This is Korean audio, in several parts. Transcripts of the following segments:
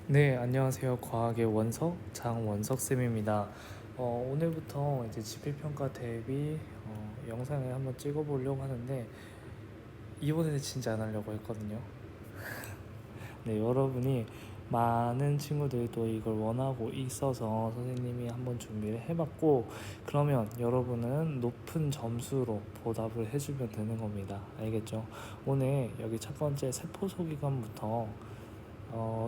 네, 안녕하세요. 과학의 원석 장원석쌤입니다. 오늘부터 이제 지필평가 대비 영상을 한번 찍어보려고 하는데 이번에는 진짜 안 하려고 했거든요. 네, 여러분이 많은 친구들이 또 이걸 원하고 있어서 선생님이 한번 준비를 해봤고, 그러면 여러분은 높은 점수로 보답을 해주면 되는 겁니다. 알겠죠? 오늘 여기 첫 번째 세포 소기관부터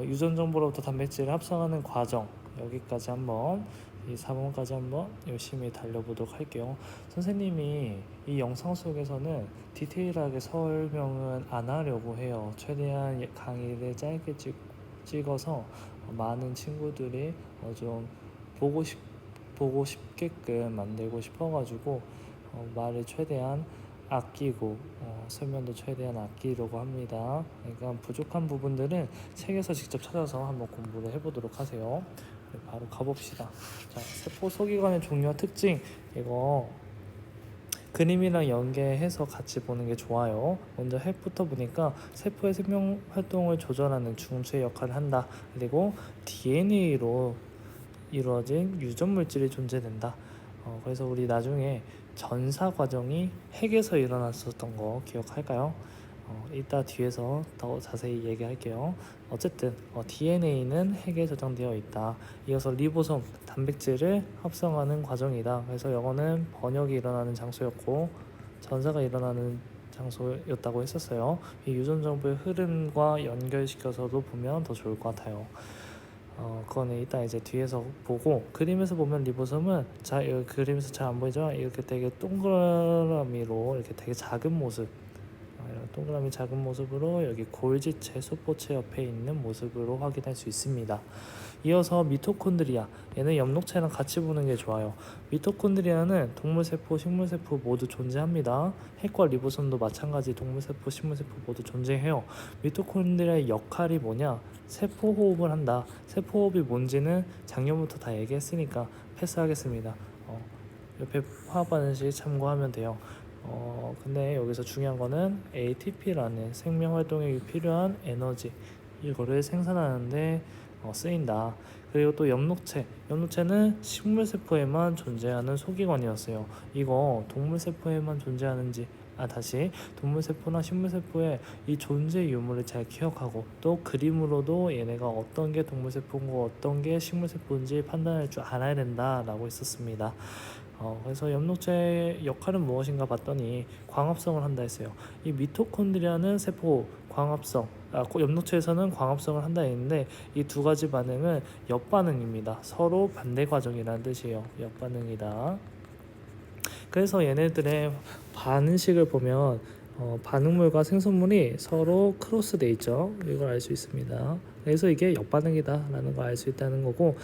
유전 정보로부터 단백질을 합성하는 과정, 여기까지 한번 이 4번까지 한번 열심히 달려보도록 할게요. 선생님이 이 영상 속에서는 디테일하게 설명은 안 하려고 해요. 최대한 강의를 짧게 찍어서 많은 친구들이 좀 보고 싶 보고 싶게끔 만들고 싶어가지고 말을 최대한 아끼고 설명도 최대한 아끼려고 합니다. 그러니까 부족한 부분들은 책에서 직접 찾아서 한번 공부를 해보도록 하세요. 네, 바로 가봅시다. 자, 세포 소기관의 종류와 특징, 이거 그림이랑 연계해서 같이 보는 게 좋아요. 먼저 핵부터 보니까 세포의 생명 활동을 조절하는 중추의 역할을 한다. 그리고 DNA로 이루어진 유전 물질이 존재된다. 그래서 우리 나중에 전사 과정이 핵에서 일어났었던 거 기억할까요? 이따 뒤에서 더 자세히 얘기할게요. 어쨌든 DNA는 핵에 저장되어 있다. 이어서 리보솜, 단백질을 합성하는 과정이다. 그래서 영어는 번역이 일어나는 장소였고 전사가 일어나는 장소였다고 했었어요. 이 유전 정보의 흐름과 연결시켜서도 보면 더 좋을 것 같아요. 그거는 이따 이제 뒤에서 보고, 그림에서 보면 리보솜은 여기 그림에서 잘 안 보이죠? 이렇게 되게 동그라미로 이렇게 되게 작은 모습, 이런 동그라미 작은 모습으로 여기 골지체, 소포체 옆에 있는 모습으로 확인할 수 있습니다. 이어서 미토콘드리아, 얘는 엽록체랑 같이 보는 게 좋아요. 미토콘드리아는 동물세포, 식물세포 모두 존재합니다. 핵과 리보솜도 마찬가지 동물세포, 식물세포 모두 존재해요. 미토콘드리아의 역할이 뭐냐? 세포호흡을 한다. 세포호흡이 뭔지는 작년부터 다 얘기했으니까 패스하겠습니다. 옆에 화합반응식 참고하면 돼요. 근데 여기서 중요한 거는 ATP라는 생명활동에 필요한 에너지, 이거를 생산하는데 쓰인다. 그리고 또 엽록체는 식물세포에만 존재하는 소기관이었어요. 이거 동물세포에만 존재하는지, 다시 동물세포나 식물세포의 이 존재 유무를 잘 기억하고, 또 그림으로도 얘네가 어떤 게 동물세포고 어떤 게 식물세포인지 판단할 줄 알아야 된다라고 했었습니다. 그래서 엽록체의 역할은 무엇인가 봤더니 광합성을 한다 했어요. 이 미토콘드리아는 세포 광합성, 엽록체에서는 광합성을 한다 했는데 이 두 가지 반응은 역반응입니다. 서로 반대 과정이라는 뜻이에요. 역반응이다. 그래서 얘네들의 반응식을 보면 반응물과 생성물이 서로 크로스돼 있죠. 이걸 알 수 있습니다. 그래서 이게 역반응이다 라는 걸 알 수 있다는 거고,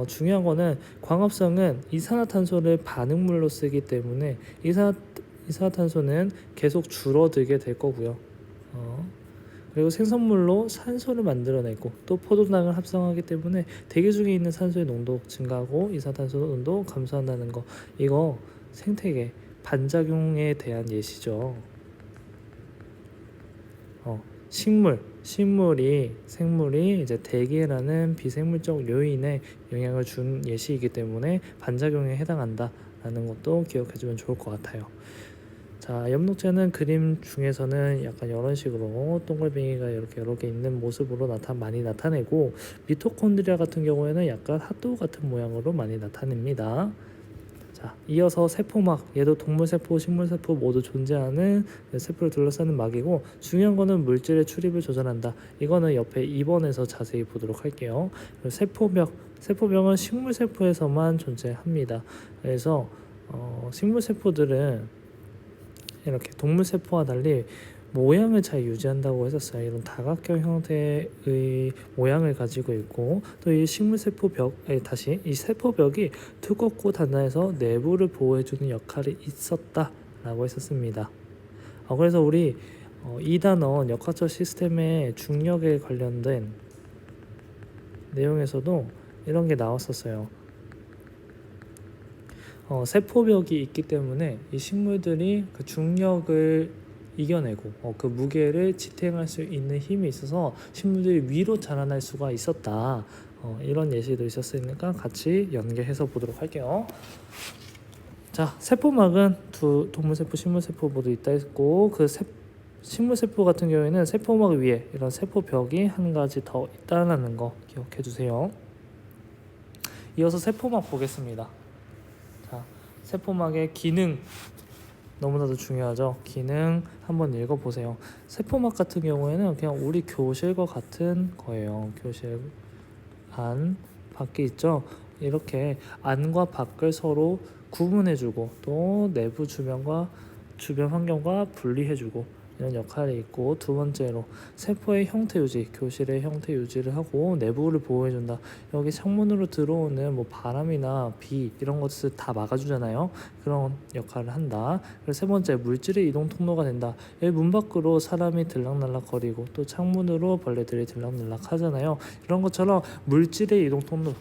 중요한 거는 광합성은 이산화탄소를 반응물로 쓰기 때문에 이산화탄소는 계속 줄어들게 될 거고요. 그리고 생성물로 산소를 만들어내고 또 포도당을 합성하기 때문에 대기 중에 있는 산소의 농도 증가하고 이산화탄소 농도 감소한다는 거, 이거 생태계 반작용에 대한 예시죠. 생물이 이제 대기라는 비생물적 요인에 영향을 준 예시이기 때문에 반작용에 해당한다라는 것도 기억해주면 좋을 것 같아요. 자, 엽록체는 그림 중에서는 약간 이런 식으로 동글뱅이가 이렇게 여러 개 있는 모습으로 많이 나타내고, 미토콘드리아 같은 경우에는 약간 핫도그 같은 모양으로 많이 나타냅니다. 자, 이어서 세포막, 얘도 동물세포, 식물세포 모두 존재하는 세포를 둘러싸는 막이고, 중요한 거는 물질의 출입을 조절한다. 이거는 옆에 2번에서 자세히 보도록 할게요. 세포벽은 식물세포에서만 존재합니다. 그래서 식물세포들은 이렇게 동물세포와 달리 모양을 잘 유지한다고 했었어요. 이런 다각형 형태의 모양을 가지고 있고, 또 이 이 세포벽이 두껍고 단단해서 내부를 보호해주는 역할이 있었다라고 했었습니다. 그래서 우리 2단원 역학적 시스템의 중력에 관련된 내용에서도 이런 게 나왔었어요. 세포벽이 있기 때문에 이 식물들이 그 중력을 이겨내고 그 무게를 지탱할 수 있는 힘이 있어서 식물들이 위로 자라날 수가 있었다. 이런 예시도 있었으니까 같이 연계해서 보도록 할게요. 자, 세포막은 두 동물세포, 식물세포 모두 있다 했고 식물세포 같은 경우에는 세포막 위에 이런 세포벽이 한 가지 더 있다는 거 기억해 주세요. 이어서 세포막 보겠습니다. 자, 세포막의 기능 너무나도 중요하죠. 기능 한번 읽어보세요. 세포막 같은 경우에는 그냥 우리 교실과 같은 거예요. 교실 안, 밖에 있죠. 이렇게 안과 밖을 서로 구분해주고 또 내부 주변과 주변 환경과 분리해주고 이런 역할이 있고, 두 번째로 세포의 형태 유지, 교실의 형태 유지를 하고 내부를 보호해준다. 여기 창문으로 들어오는 뭐 바람이나 비 이런 것을 다 막아주잖아요. 그런 역할을 한다. 그리고 세 번째, 물질의 이동 통로가 된다. 여기 문 밖으로 사람이 들락날락거리고 또 창문으로 벌레들이 들락날락 하잖아요. 이런 것처럼 물질의 이동 통로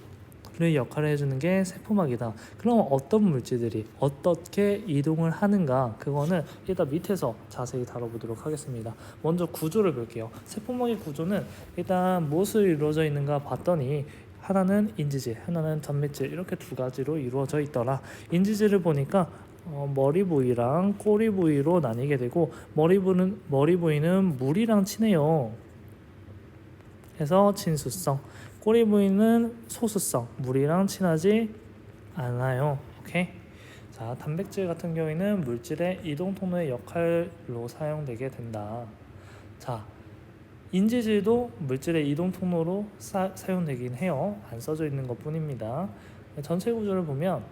를 역할을 해주는 게 세포막이다. 그럼 어떤 물질들이 어떻게 이동을 하는가, 그거는 일단 밑에서 자세히 다뤄보도록 하겠습니다. 먼저 구조를 볼게요. 세포막의 구조는 일단 무엇으로 이루어져 있는가 봤더니 하나는 인지질, 하나는 단백질, 이렇게 두 가지로 이루어져 있더라. 인지질을 보니까 머리 부위랑 꼬리 부위로 나뉘게 되고, 머리 부위는 물이랑 친해요. 해서 친수성, 꼬리 부위는 소수성, 물이랑 친하지 않아요. 오케이. 자, 단백질 같은 경우에는 물질의 이동 통로의 역할로 사용되게 된다. 자, 인지질도 물질의 이동 통로로 사용되긴 해요. 안 써져 있는 것 뿐입니다. 전체 구조를 보면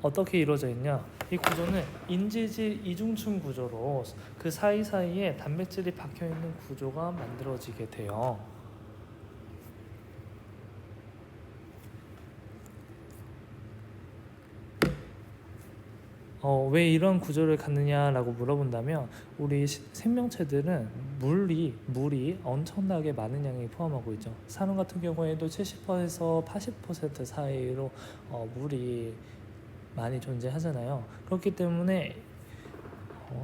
어떻게 이루어져 있냐, 이 구조는 인지질 이중층 구조로 그 사이사이에 단백질이 박혀있는 구조가 만들어지게 돼요. 왜 이런 구조를 갖느냐라고 물어본다면, 우리 생명체들은 물이 엄청나게 많은 양이 포함하고 있죠. 사람 같은 경우에도 70%에서 80% 사이로 물이 많이 존재하잖아요. 그렇기 때문에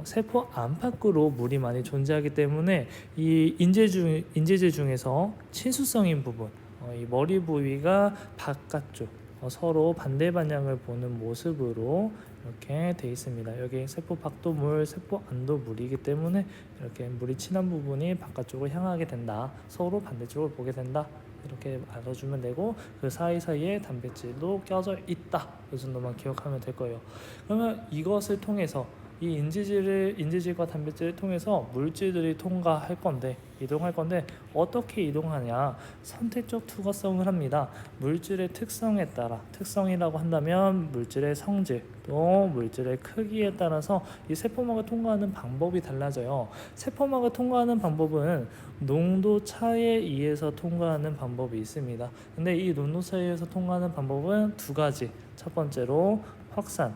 세포 안팎으로 물이 많이 존재하기 때문에 이 인재질 중에서 친수성인 부분, 이 머리 부위가 바깥쪽 서로 반대 방향을 보는 모습으로 이렇게 돼 있습니다. 여기 세포 밖도 물, 세포 안도 물이기 때문에 이렇게 물이 친한 부분이 바깥쪽으로 향하게 된다. 서로 반대쪽을 보게 된다. 이렇게 알아주면 되고, 그 사이사이에 단백질도 껴져 있다. 이 정도만 기억하면 될 거예요. 그러면 이것을 통해서 이 인지질과 단백질을 통해서 물질들이 이동할 건데 어떻게 이동하냐? 선택적 투과성을 합니다. 물질의 특성에 따라, 특성이라고 한다면 물질의 성질 또 물질의 크기에 따라서 이 세포막을 통과하는 방법이 달라져요. 세포막을 통과하는 방법은 농도 차에 의해서 통과하는 방법이 있습니다. 근데 이 농도 차에 의해서 통과하는 방법은 두 가지. 첫 번째로 확산,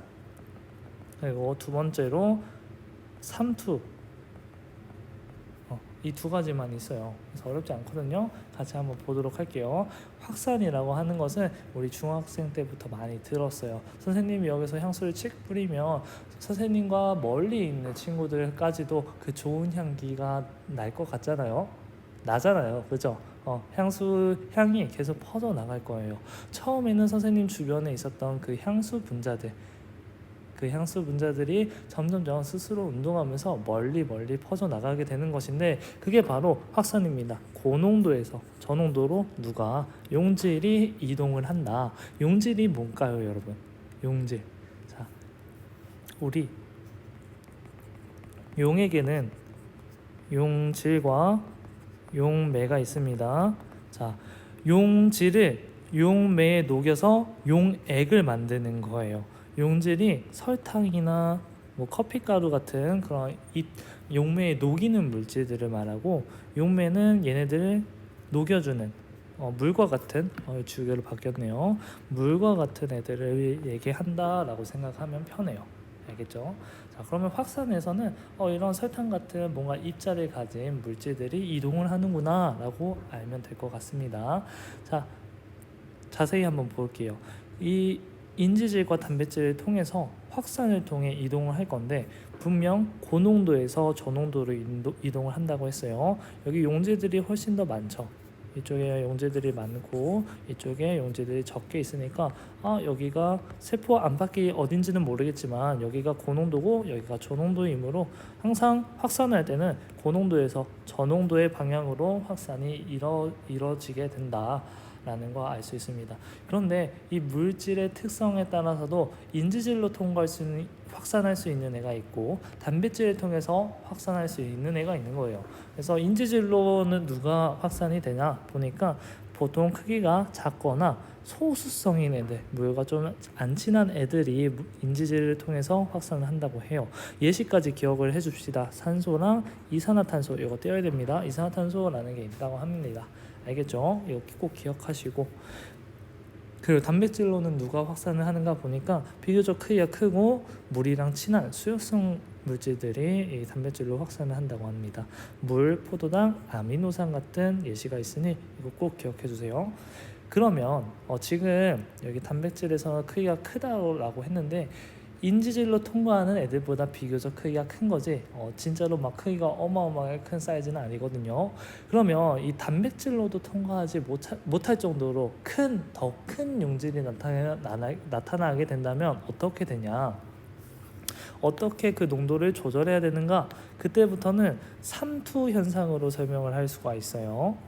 그리고 두 번째로 삼투. 이 두 가지만 있어요. 그래서 어렵지 않거든요. 같이 한번 보도록 할게요. 확산이라고 하는 것은 우리 중학생 때부터 많이 들었어요. 선생님이 여기서 향수를 칙 뿌리면 선생님과 멀리 있는 친구들까지도 그 좋은 향기가 날 것 같잖아요. 나잖아요. 그죠? 향수 향이 계속 퍼져 나갈 거예요. 처음에는 선생님 주변에 있었던 그 향수 분자들이 점점점 스스로 운동하면서 멀리 퍼져나가게 되는 것인데, 그게 바로 확산입니다. 고농도에서 저농도로 용질이 이동을 한다. 용질이 뭔가요, 여러분? 용질. 자, 우리 용에게는 용질과 용매가 있습니다. 자, 용질을 용매에 녹여서 용액을 만드는 거예요. 용질이 설탕이나 뭐 커피가루 같은 그런 용매에 녹이는 물질들을 말하고, 용매는 얘네들을 녹여주는 물과 같은 주교로 바뀌었네요. 물과 같은 애들을 얘기한다라고 생각하면 편해요. 알겠죠? 자, 그러면 확산에서는 이런 설탕 같은 뭔가 입자를 가진 물질들이 이동을 하는구나 라고 알면 될 것 같습니다. 자, 자세히 한번 볼게요. 이 인지질과 단백질을 통해서 확산을 통해 이동을 할 건데 분명 고농도에서 저농도로 이동을 한다고 했어요. 여기 용질들이 훨씬 더 많죠. 이쪽에 용질들이 많고 이쪽에 용질들이 적게 있으니까 여기가 세포 안팎이 어딘지는 모르겠지만 여기가 고농도고 여기가 저농도이므로 항상 확산할 때는 고농도에서 저농도의 방향으로 확산이 이뤄지게 된다 라는 거 알 수 있습니다. 그런데 이 물질의 특성에 따라서도 인지질로 확산할 수 있는 애가 있고 단백질을 통해서 확산할 수 있는 애가 있는 거예요. 그래서 인지질로는 누가 확산이 되냐 보니까 보통 크기가 작거나 소수성인 애들, 물과 좀 안 친한 애들이 인지질을 통해서 확산을 한다고 해요. 예시까지 기억을 해줍시다. 산소랑 이산화탄소 이거 떼어야 됩니다. 이산화탄소라는 게 있다고 합니다. 알겠죠? 이거 꼭 기억하시고 그리고 단백질로는 누가 확산을 하는가 보니까 비교적 크기가 크고 물이랑 친한 수용성 물질들이 이 단백질로 확산을 한다고 합니다. 물, 포도당, 아미노산 같은 예시가 있으니 이거 꼭 기억해 주세요. 그러면 지금 여기 단백질에서 크기가 크다고 했는데 인지질로 통과하는 애들보다 비교적 크기가 큰 거지 진짜로 막 크기가 어마어마하게 큰 사이즈는 아니거든요. 그러면 이 단백질로도 통과하지 못할 정도로 더 큰 용질이 나타나게 된다면 어떻게 되냐, 어떻게 그 농도를 조절해야 되는가, 그때부터는 삼투 현상으로 설명을 할 수가 있어요.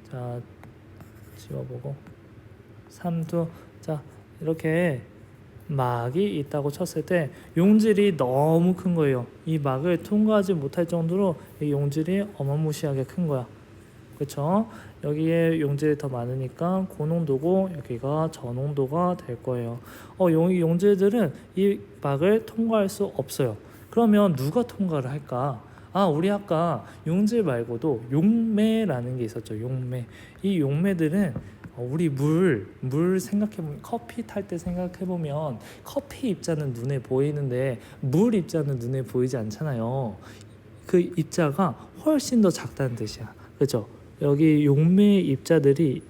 자, 지워보고 삼투. 자, 이렇게 막이 있다고 쳤을 때 용질이 너무 큰 거예요. 이 막을 통과하지 못할 정도로 이 용질이 어마무시하게 큰 거야. 그렇죠? 여기에 용질이 더 많으니까 고농도고 여기가 저농도가 될 거예요. 이 용질들은 이 막을 통과할 수 없어요. 그러면 누가 통과를 할까? 우리 아까 용질 말고도 용매라는 게 있었죠. 용매. 이 용매들은 우리 물 생각해보면 커피 탈 때 생각해보면 커피 입자는 눈에 보이는데 물 입자는 눈에 보이지 않잖아요. 그 입자가 훨씬 더 작다는 뜻이야. 그렇죠? 여기 용매 입자들이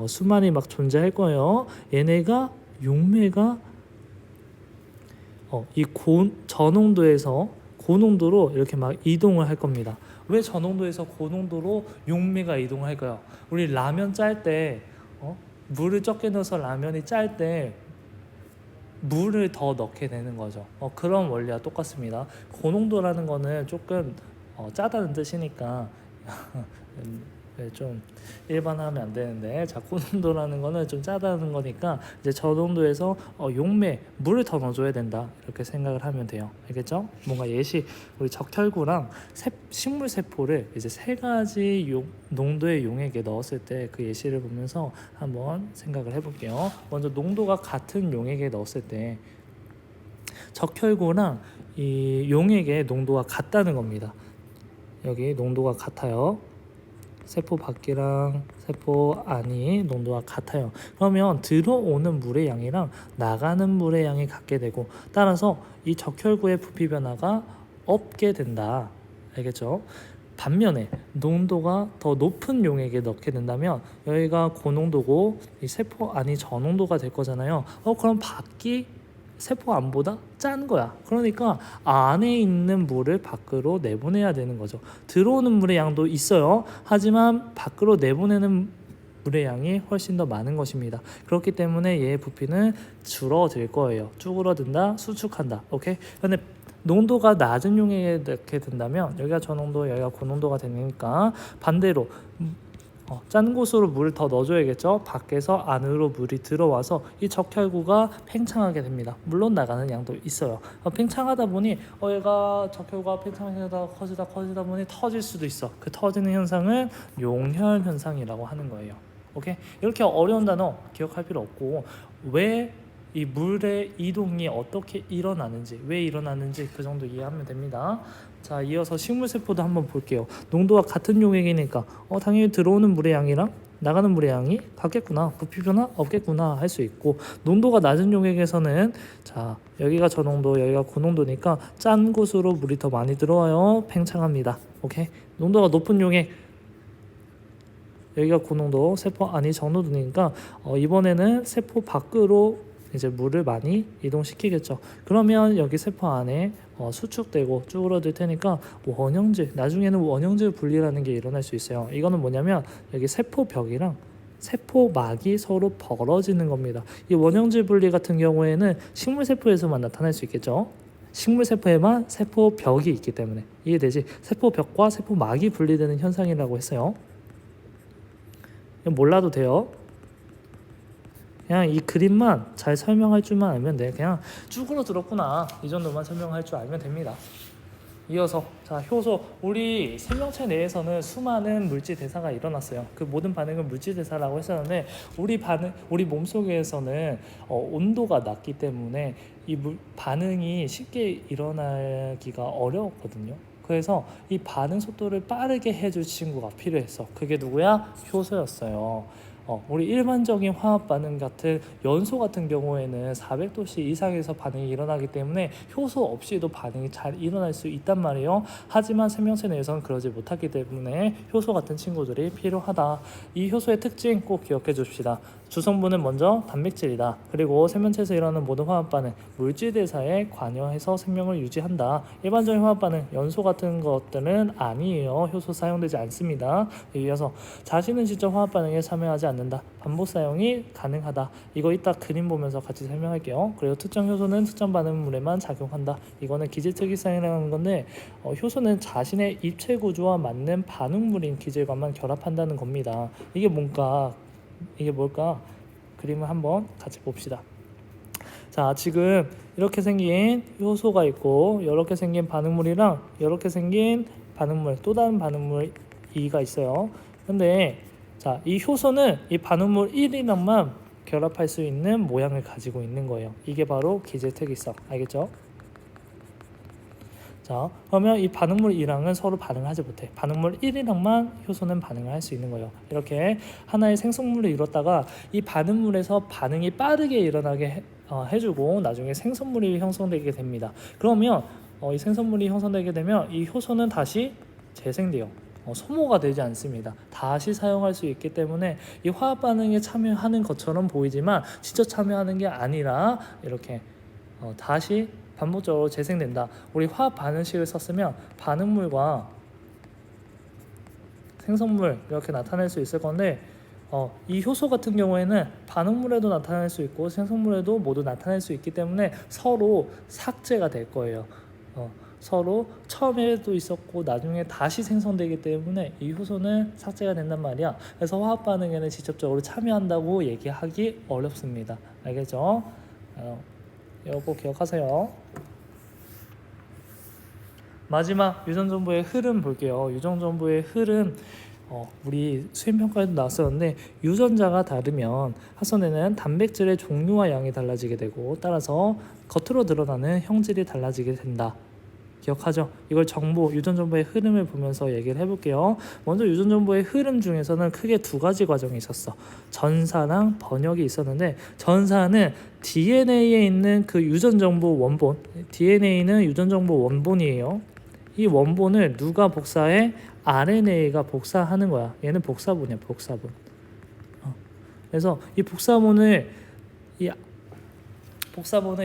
수많이 막 존재할 거예요. 얘네가 용매가 이 저농도에서 고농도로 이렇게 막 이동을 할 겁니다. 왜 저농도에서 고농도로 용매가 이동을 할까요? 우리 라면 짤 때 물을 적게 넣어서 라면이 짤 때 물을 더 넣게 되는 거죠. 그런 원리와 똑같습니다. 고농도라는 거는 조금 짜다는 뜻이니까 좀 일반화하면 안 되는데, 자, 고농도라는 거는 좀 짜다는 거니까 이제 저농도에서 용매 물을 더 넣어줘야 된다 이렇게 생각을 하면 돼요. 알겠죠? 뭔가 예시, 우리 적혈구랑 식물 세포를 이제 세 가지 농도의 용액에 넣었을 때 그 예시를 보면서 한번 생각을 해볼게요. 먼저 농도가 같은 용액에 넣었을 때 적혈구랑 이 용액의 농도가 같다는 겁니다. 여기 농도가 같아요. 세포 밖이랑 세포 안이 농도가 같아요. 그러면 들어오는 물의 양이랑 나가는 물의 양이 같게 되고 따라서 이 적혈구의 부피 변화가 없게 된다. 알겠죠? 반면에 농도가 더 높은 용액에 넣게 된다면 여기가 고농도고 이 세포 안이 저농도가 될 거잖아요. 그럼 밖이 세포 안보다 짠 거야. 그러니까 안에 있는 물을 밖으로 내보내야 되는 거죠. 들어오는 물의 양도 있어요. 하지만 밖으로 내보내는 물의 양이 훨씬 더 많은 것입니다. 그렇기 때문에 얘의 부피는 줄어들 거예요. 쭈그러든다, 수축한다. 오케이? 근데 농도가 낮은 용액에 넣게 된다면 여기가 저농도, 여기가 고농도가 되니까 반대로 짠 곳으로 물을 더 넣어줘야겠죠. 밖에서 안으로 물이 들어와서 이 적혈구가 팽창하게 됩니다. 물론 나가는 양도 있어요. 팽창하다 보니 얘가 적혈구가 팽창하다 커지다 보니 터질 수도 있어. 그 터지는 현상은 용혈 현상이라고 하는 거예요. 오케이? 이렇게 어려운 단어 기억할 필요 없고 왜 이 물의 이동이 어떻게 일어나는지, 왜 일어나는지 그 정도 이해하면 됩니다. 자, 이어서 식물세포도 한번 볼게요. 농도가 같은 용액이니까 당연히 들어오는 물의 양이랑 나가는 물의 양이 같겠구나, 부피 변화 없겠구나 할 수 있고, 농도가 낮은 용액에서는 자, 여기가 저농도, 여기가 고농도니까 짠 곳으로 물이 더 많이 들어와요. 팽창합니다. 오케이? 농도가 높은 용액 여기가 고농도, 세포 안이 저농도니까 이번에는 세포 밖으로 이제 물을 많이 이동시키겠죠. 그러면 여기 세포 안에 수축되고 쭈그러들 테니까 원형질, 나중에는 원형질 분리라는 게 일어날 수 있어요. 이거는 뭐냐면 여기 세포벽이랑 세포막이 서로 벌어지는 겁니다. 이 원형질 분리 같은 경우에는 식물세포에서만 나타날 수 있겠죠. 식물세포에만 세포벽이 있기 때문에. 이해되지? 세포벽과 세포막이 분리되는 현상이라고 했어요. 몰라도 돼요. 그냥 이 그림만 잘 설명할 줄만 알면 돼. 그냥 쭈그러들었구나 이 정도만 설명할 줄 알면 됩니다. 이어서 자, 효소. 우리 생명체 내에서는 수많은 물질 대사가 일어났어요. 그 모든 반응을 물질 대사라고 했었는데 우리 몸속에서는 온도가 낮기 때문에 이 반응이 쉽게 일어나기가 어려웠거든요. 그래서 이 반응 속도를 빠르게 해줄 친구가 필요했어. 그게 누구야? 효소였어요. 우리 일반적인 화학 반응 같은 연소 같은 경우에는 400도씨 이상에서 반응이 일어나기 때문에 효소 없이도 반응이 잘 일어날 수 있단 말이에요. 하지만 생명체 내에서는 그러지 못하기 때문에 효소 같은 친구들이 필요하다. 이 효소의 특징 꼭 기억해 줍시다. 주성분은 먼저 단백질이다. 그리고 생명체에서 일어나는 모든 화학 반응, 물질 대사에 관여해서 생명을 유지한다. 일반적인 화학 반응, 연소 같은 것들은 아니에요. 효소 사용되지 않습니다. 이어서 자신은 직접 화학 반응에 참여하지 않는다. 반복 사용이 가능하다. 이거 이따 그림 보면서 같이 설명할게요. 그리고 특정 효소는 특정 반응물에만 작용한다. 이거는 기질특이성이라는 건데 효소는 자신의 입체 구조와 맞는 반응물인 기질과만 결합한다는 겁니다. 이게 뭘까? 그림을 한번 같이 봅시다. 자, 지금 이렇게 생긴 효소가 있고 이렇게 생긴 반응물이랑 이렇게 생긴 반응물, 또 다른 반응물 2가 있어요. 근데 자, 이 효소는 이 반응물 1이랑만 결합할 수 있는 모양을 가지고 있는 거예요. 이게 바로 기질특이성. 알겠죠? 자, 그러면 이 반응물 2랑은 서로 반응하지 못해. 반응물 1이랑만 효소는 반응을 할 수 있는 거예요. 이렇게 하나의 생성물을 이뤘다가 이 반응물에서 반응이 빠르게 일어나게 해주고 나중에 생성물이 형성되게 됩니다. 그러면 이 생성물이 형성되게 되면 이 효소는 다시 재생돼요. 소모가 되지 않습니다. 다시 사용할 수 있기 때문에 이 화학 반응에 참여하는 것처럼 보이지만 직접 참여하는 게 아니라 이렇게 다시 반복적으로 재생된다. 우리 화학 반응식을 썼으면 반응물과 생성물 이렇게 나타낼 수 있을 건데 이 효소 같은 경우에는 반응물에도 나타날 수 있고 생성물에도 모두 나타날 수 있기 때문에 서로 삭제가 될 거예요. 서로 처음에도 있었고 나중에 다시 생성되기 때문에 이 효소는 삭제가 된단 말이야. 그래서 화학 반응에는 직접적으로 참여한다고 얘기하기 어렵습니다. 알겠죠? 이거 기억하세요. 마지막 유전정보의 흐름 볼게요. 유전정보의 흐름 우리 수행평가에도 나왔었는데 유전자가 다르면 합선에는 단백질의 종류와 양이 달라지게 되고 따라서 겉으로 드러나는 형질이 달라지게 된다. 기억하죠? 이걸 유전정보의 흐름을 보면서 얘기를 해볼게요. 먼저 유전정보의 흐름 중에서는 크게 두 가지 과정이 있었어. 전사랑 번역이 있었는데 전사는 DNA에 있는 그 유전정보 원본, DNA는 유전정보 원본이에요. 이 원본을 누가 복사해? RNA가 복사하는 거야. 얘는 복사본이야, 복사본. 그래서 이 복사본을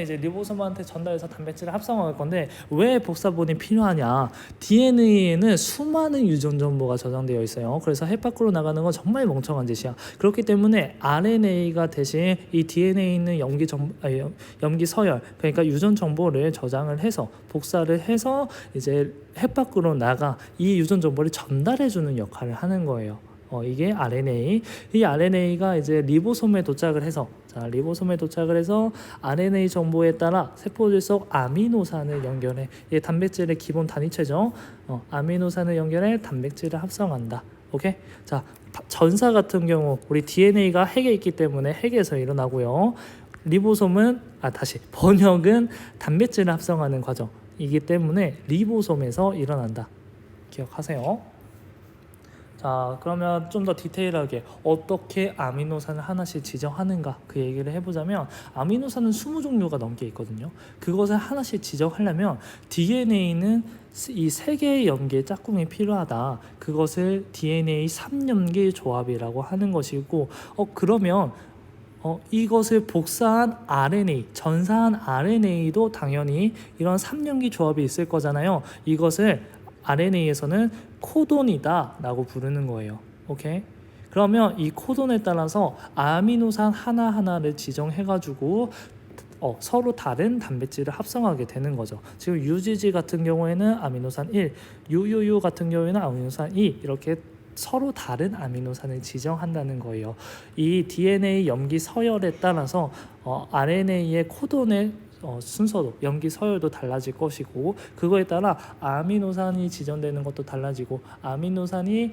이제 리보솜한테 전달해서 단백질을 합성할 건데 왜 복사본이 필요하냐? DNA에는 수많은 유전 정보가 저장되어 있어요. 그래서 핵 밖으로 나가는 건 정말 멍청한 짓이야. 그렇기 때문에 RNA가 대신 이 DNA에 있는 염기 서열, 그러니까 유전 정보를 저장을 해서 복사를 해서 이제 핵 밖으로 나가 이 유전 정보를 전달해 주는 역할을 하는 거예요. 이게 RNA. 이 RNA가 이제 리보솜에 도착을 해서 RNA 정보에 따라 세포질 속 아미노산을 연결해. 이게 단백질의 기본 단위체죠. 아미노산을 연결해 단백질을 합성한다. 오케이? 자, 전사 같은 경우 우리 DNA가 핵에 있기 때문에 핵에서 일어나고요. 번역은 단백질을 합성하는 과정이기 때문에 리보솜에서 일어난다. 기억하세요. 자, 그러면 좀 더 디테일하게 어떻게 아미노산을 하나씩 지정하는가 그 얘기를 해보자면 아미노산은 20종류가 넘게 있거든요. 그것을 하나씩 지정하려면 DNA는 이 3개의 염기의 짝꿍이 필요하다. 그것을 DNA 3염기 조합이라고 하는 것이고 그러면 이것을 복사한 RNA, 전사한 RNA도 당연히 이런 3염기 조합이 있을 거잖아요. 이것을 RNA에서는 코돈이다 라고 부르는 거예요. 오케이? 그러면 이 코돈에 따라서 아미노산 하나하나를 지정해 가지고 서로 다른 단백질을 합성하게 되는 거죠. 지금 UGG 같은 경우에는 아미노산 1, UUU 같은 경우에는 아미노산 2 이렇게 서로 다른 아미노산을 지정한다는 거예요. 이 DNA 염기 서열에 따라서 RNA의 코돈의 순서도 염기 서열도 달라질 것이고 그거에 따라 아미노산이 지정되는 것도 달라지고 아미노산이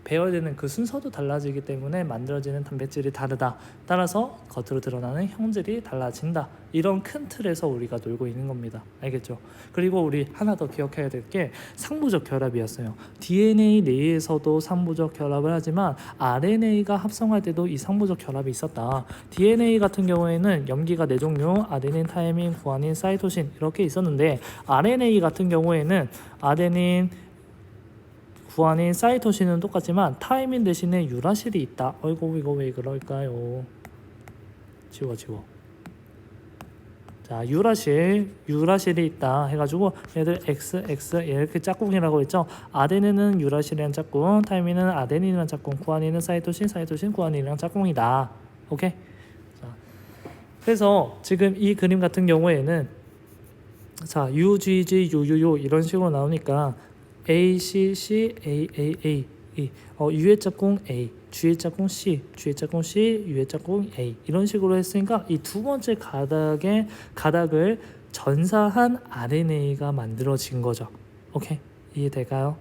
배열되는 그 순서도 달라지기 때문에 만들어지는 단백질이 다르다. 따라서 겉으로 드러나는 형질이 달라진다. 이런 큰 틀에서 우리가 놀고 있는 겁니다. 알겠죠? 그리고 우리 하나 더 기억해야 될 게 상부적 결합이었어요. DNA 내에서도 상부적 결합을 하지만 RNA가 합성할 때도 이 상부적 결합이 있었다. DNA 같은 경우에는 염기가 4종류, 아데닌, 타이민, 구아닌, 사이토신 이렇게 있었는데 RNA 같은 경우에는 아데닌, 구아닌, 사이토신은 똑같지만 타이민 대신에 유라실이 있다. 어이구 이거 왜 그럴까요? 지워. 자, 유라실이 있다 해가지고 얘들 XX 이렇게 짝꿍이라고 했죠. 아데닌은 유라실이란 짝꿍, 타이민은 아데닌이란 짝꿍, 구아닌은 사이토신, 구아닌이랑 짝꿍이다. 오케이? 자, 그래서 지금 이 그림 같은 경우에는 자, UGG, UUU 이런 식으로 나오니까 A, C, C, A, A, A U의 짝꿍 A, G의 짝꿍 C, G의 짝꿍 C, U의 짝꿍 A 이런 식으로 했으니까 이 두 번째 가닥을 전사한 RNA가 만들어진 거죠. 오케이? 이해될까요?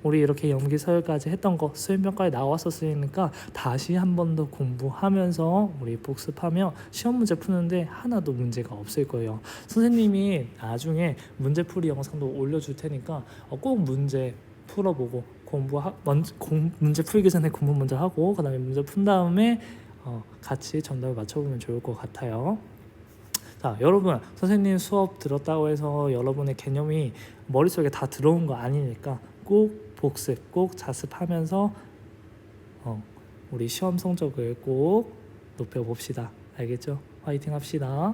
우리 이렇게 염기 서열까지 했던 거 수행평가에 나왔었으니까 다시 한 번 더 공부하면서 우리 복습하면 시험 문제 푸는데 하나도 문제가 없을 거예요. 선생님이 나중에 문제풀이 영상도 올려줄 테니까 꼭 문제 풀어보고 문제 풀기 전에 공부 먼저 하고 그 다음에 문제 푼 다음에 같이 정답을 맞춰보면 좋을 것 같아요. 자, 여러분 선생님 수업 들었다고 해서 여러분의 개념이 머릿속에 다 들어온 거 아니니까 꼭 복습, 꼭 자습하면서 우리 시험 성적을 꼭 높여봅시다. 알겠죠? 화이팅 합시다.